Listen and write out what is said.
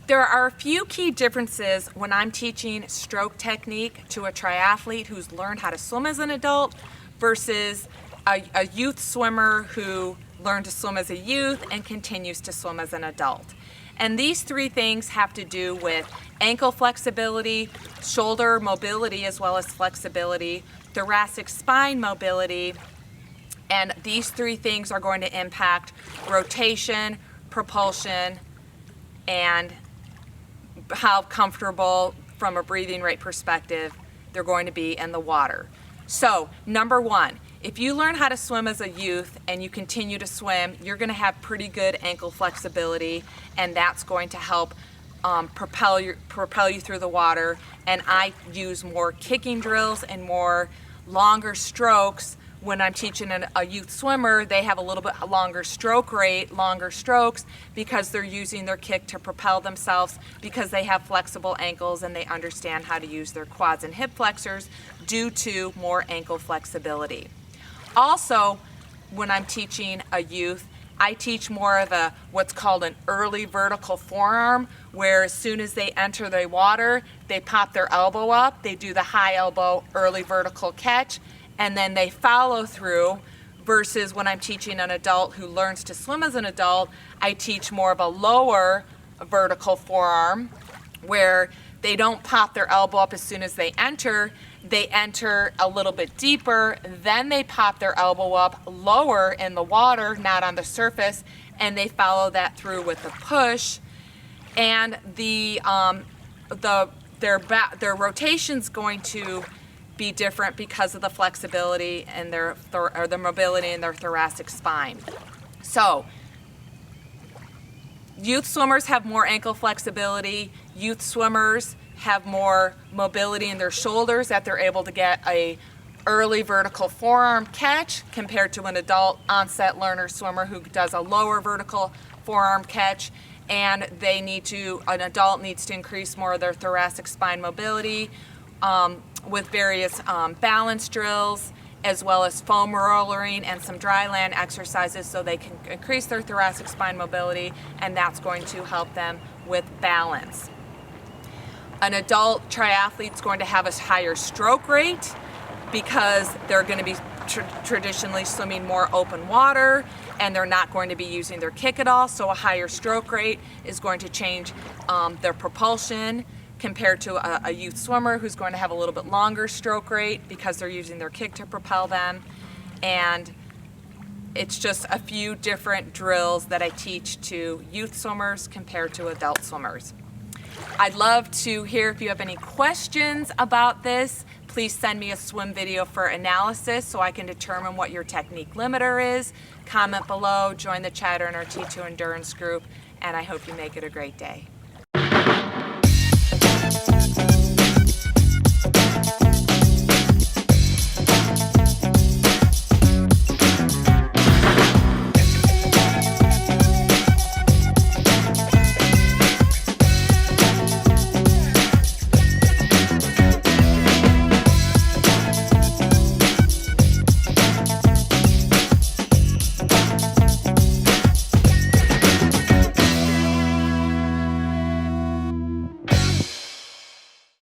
There are a few key differences when I'm teaching stroke technique to a triathlete who's learned how to swim as an adult versus a youth swimmer who learned to swim as a youth and continues to swim as an adult. And these three things have to do with ankle flexibility, shoulder mobility as well as flexibility, thoracic spine mobility, and these three things are going to impact rotation, propulsion, and how comfortable from a breathing rate perspective they're going to be in the water. So, number one, if you learn how to swim as a youth and you continue to swim, you're going to have pretty good ankle flexibility, and that's going to help propel you through the water. And I use more kicking drills and more longer strokes. When I'm teaching a youth swimmer, they have a little bit longer stroke rate, longer strokes, because they're using their kick to propel themselves, because they have flexible ankles and they understand how to use their quads and hip flexors due to more ankle flexibility. Also, when I'm teaching a youth, I teach more of what's called an early vertical forearm, where as soon as they enter the water, they pop their elbow up, they do the high elbow early vertical catch, and then they follow through, versus when I'm teaching an adult who learns to swim as an adult, I teach more of a lower vertical forearm where they don't pop their elbow up as soon as they enter a little bit deeper, then they pop their elbow up lower in the water, not on the surface, and they follow that through with the push. And their rotation's going to be different because of the flexibility and the mobility in their thoracic spine. So, youth swimmers have more ankle flexibility. Youth swimmers have more mobility in their shoulders, that they're able to get a early vertical forearm catch compared to an adult onset learner swimmer who does a lower vertical forearm catch. And an adult needs to increase more of their thoracic spine mobility with various balance drills, as well as foam rollering and some dry land exercises, so they can increase their thoracic spine mobility, and that's going to help them with balance. An adult triathlete is going to have a higher stroke rate because they're going to be traditionally swimming more open water, and they're not going to be using their kick at all, so a higher stroke rate is going to change their propulsion compared to a youth swimmer who's going to have a little bit longer stroke rate because they're using their kick to propel them. And it's just a few different drills that I teach to youth swimmers compared to adult swimmers. I'd love to hear if you have any questions about this. Please send me a swim video for analysis so I can determine what your technique limiter is. Comment below, join the Chatter in our T2 Endurance group, and I hope you make it a great day.